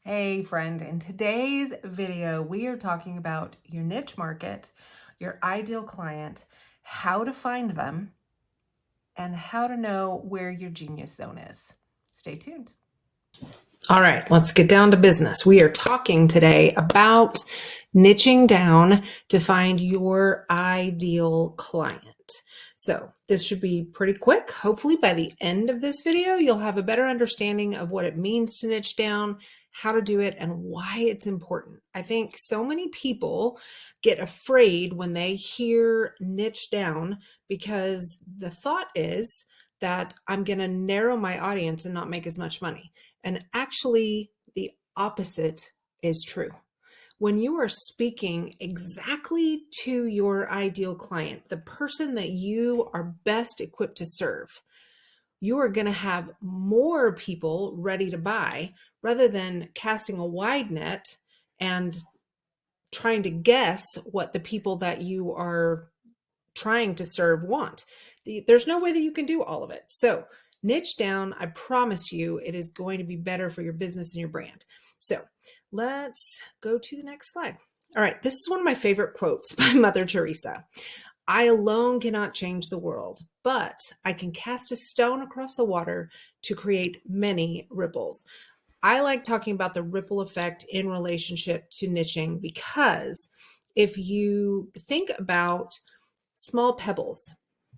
Hey friend, in today's video, we are talking about your niche market, your ideal client, how to find them, and how to know where your genius zone is. Stay tuned. All right, let's get down to business. We are talking today about niching down to find your ideal client. So this should be pretty quick. Hopefully by the end of this video, you'll have a better understanding of what it means to niche down, how to do it, and why it's important. I think so many people get afraid when they hear niche down because the thought is that I'm going to narrow my audience and not make as much money. And actually, the opposite is true. When you are speaking exactly to your ideal client, the person that you are best equipped to serve, you are going to have more people ready to buy rather than casting a wide net and trying to guess what the people that you are trying to serve want. There's no way that you can do all of it. So niche down, I promise you, it is going to be better for your business and your brand. So let's go to the next slide. All right, this is one of my favorite quotes by Mother Teresa. I alone cannot change the world, but I can cast a stone across the water to create many ripples. I like talking about the ripple effect in relationship to niching because if you think about small pebbles,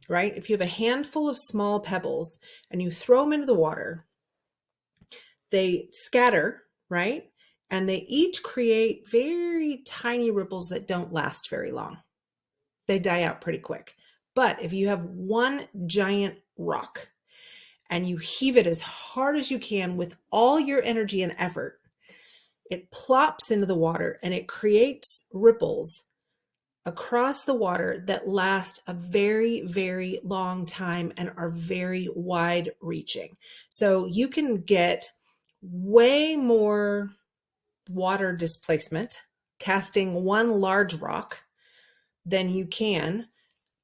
right? If you have a handful of small pebbles and you throw them into the water, they scatter, right? And they each create very tiny ripples that don't last very long. They die out pretty quick. But if you have one giant rock and you heave it as hard as you can with all your energy and effort, it plops into the water and it creates ripples across the water that last a very, very long time and are very wide reaching. So you can get way more water displacement casting one large rock than you can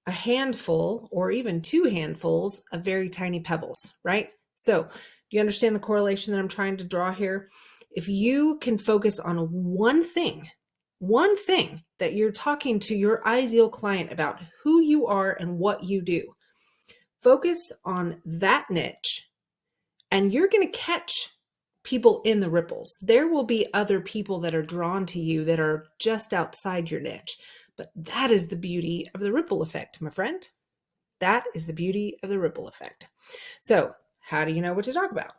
a handful or even two handfuls of very tiny pebbles, right? So do you understand the correlation that I'm trying to draw here? If you can focus on one thing that you're talking to your ideal client about, who you are and what you do, focus on that niche and you're going to catch people in the ripples. There will be other people that are drawn to you that are just outside your niche. But that is the beauty of the ripple effect, my friend. That is the beauty of the ripple effect. So how do you know what to talk about?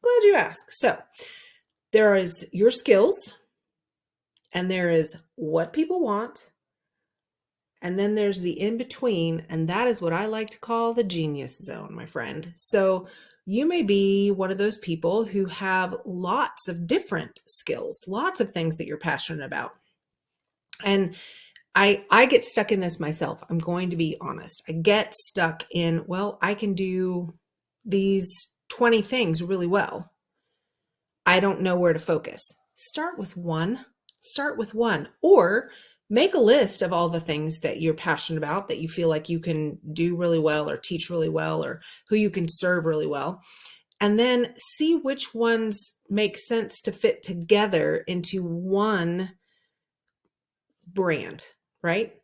Glad you asked. So there is your skills, and there is what people want, and then there's the in-between, and that is what I like to call the genius zone, my friend. So you may be one of those people who have lots of different skills, lots of things that you're passionate about. And I get stuck in this myself. I'm going to be honest. I get stuck in, well, I can do these 20 things really well. I don't know where to focus. Start with one. Start with one. Or make a list of all the things that you're passionate about, that you feel like you can do really well or teach really well or who you can serve really well. And then see which ones make sense to fit together into one brand, right?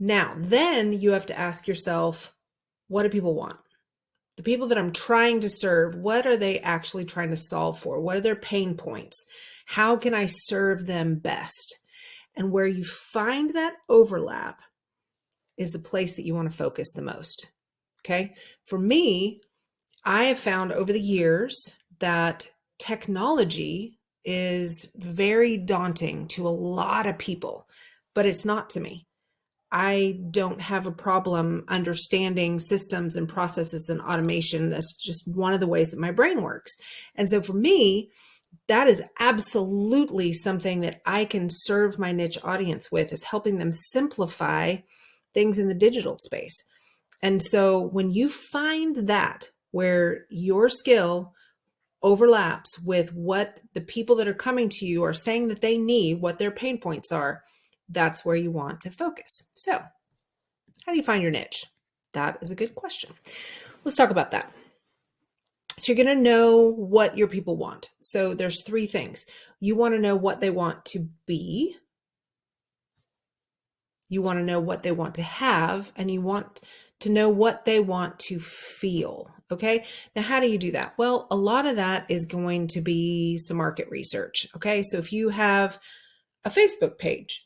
Now, then you have to ask yourself, what do people want? The people that I'm trying to serve, what are they actually trying to solve for? What are their pain points? How can I serve them best? And where you find that overlap is the place that you want to focus the most. Okay. For me, I have found over the years that technology is very daunting to a lot of people, but it's not to me. I don't have a problem understanding systems and processes and automation. That's just one of the ways that my brain works. And so for me, that is absolutely something that I can serve my niche audience with, is helping them simplify things in the digital space. And so when you find that where your skill overlaps with what the people that are coming to you are saying that they need, what their pain points are, that's where you want to focus. So how do you find your niche? That is a good question. Let's talk about that. So you're going to know what your people want. So there's three things. You want to know what they want to be. You want to know what they want to have, and you want to know what they want to feel. Okay. Now, how do you do that? Well, a lot of that is going to be some market research. Okay. So if you have a Facebook page,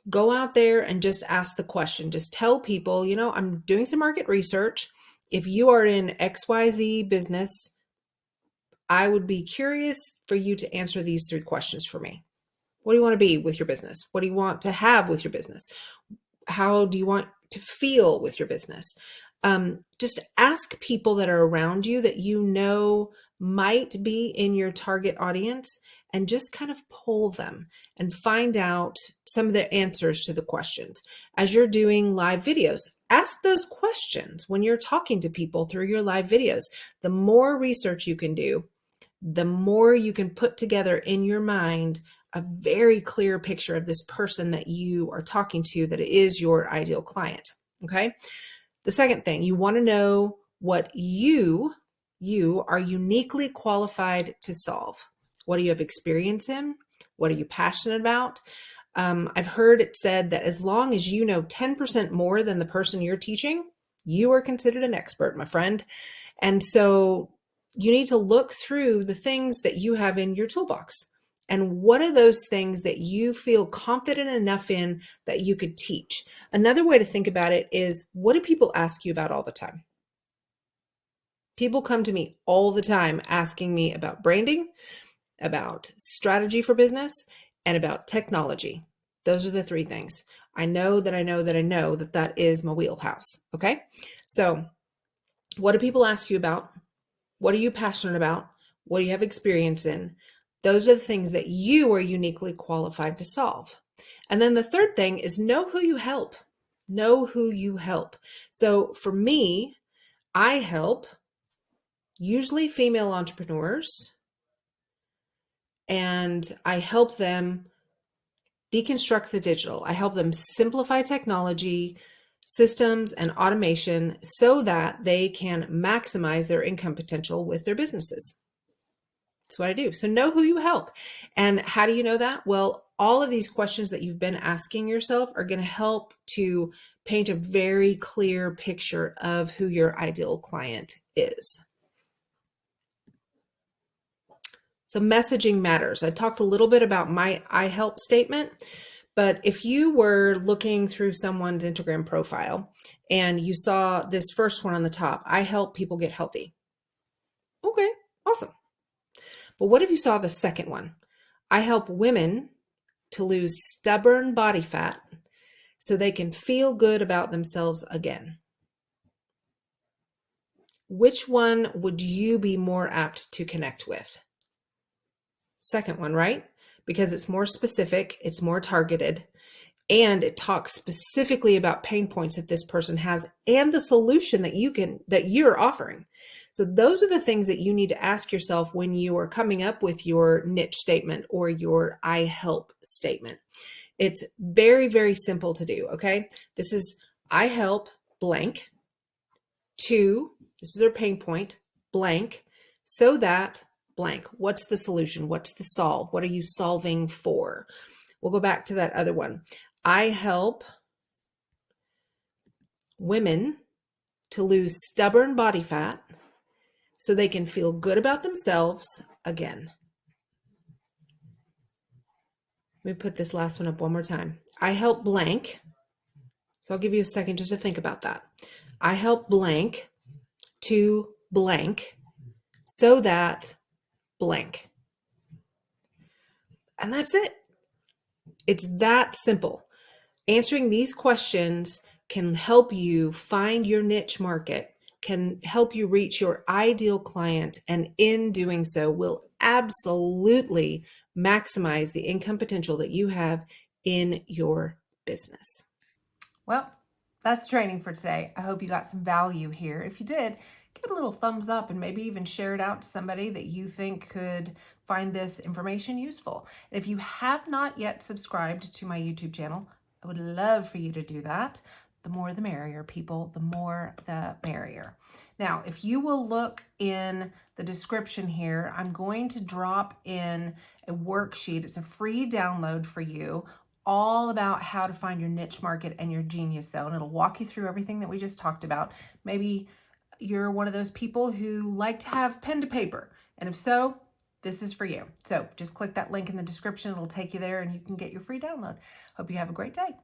go out there and just ask the question. Just tell people, I'm doing some market research. If you are in XYZ business, I would be curious for you to answer these three questions for me. What do you want to be with your business? What do you want to have with your business? How do you want to feel with your business? Just ask people that are around you that you know might be in your target audience, and just kind of poll them and find out some of the answers to the questions. As you're doing live videos, ask those questions when you're talking to people through your live videos. The more research you can do, the more you can put together in your mind a very clear picture of this person that you are talking to that is your ideal client. Okay. The second thing, you want to know what you are uniquely qualified to solve. What do you have experience in? What are you passionate about? I've heard it said that as long as you know 10% more than the person you're teaching, you are considered an expert, my friend. And so you need to look through the things that you have in your toolbox. And what are those things that you feel confident enough in that you could teach? Another way to think about it is, what do people ask you about all the time? People come to me all the time asking me about branding, about strategy for business, and about technology. Those are the three things. I know that that is my wheelhouse. Okay. So what do people ask you about? What are you passionate about? What do you have experience in? Those are the things that you are uniquely qualified to solve. And then the third thing is, know who you help. Know who you help. So for me, I help usually female entrepreneurs, and I help them deconstruct the digital. I help them simplify technology, systems, and automation so that they can maximize their income potential with their businesses. That's what I do. So know who you help. And how do you know that? Well, all of these questions that you've been asking yourself are going to help to paint a very clear picture of who your ideal client is. So messaging matters. I talked a little bit about my I help statement, but if you were looking through someone's Instagram profile and you saw this first one on the top, I help people get healthy. Okay, awesome. But what if you saw the second one? I help women to lose stubborn body fat so they can feel good about themselves again. Which one would you be more apt to connect with? Second one, right? Because it's more specific, it's more targeted, and it talks specifically about pain points that this person has and the solution that you're offering. So those are the things that you need to ask yourself when you are coming up with your niche statement or your I help statement. It's very, very simple to do. Okay. This is I help blank to, this is our pain point, blank, so that blank. What's the solution? What's the solve? What are you solving for? We'll go back to that other one. I help women to lose stubborn body fat so they can feel good about themselves again. Let me put this last one up one more time. I help blank. So I'll give you a second just to think about that. I help blank to blank so that blank. And that's it. It's that simple. Answering these questions can help you find your niche market, can help you reach your ideal client, and in doing so will absolutely maximize the income potential that you have in your business. Well, that's training for today. I hope you got some value here. If you did, give it a little thumbs up and maybe even share it out to somebody that you think could find this information useful. And if you have not yet subscribed to my YouTube channel, I would love for you to do that. the more the merrier, people. The more the merrier. Now, if you will look in the description here, I'm going to drop in a worksheet. It's a free download for you, all about how to find your niche market and your genius zone. It'll walk you through everything that we just talked about. Maybe you're one of those people who like to have pen to paper, and if so, this is for you. So just click that link in the description. It'll take you there and you can get your free download. Hope you have a great day.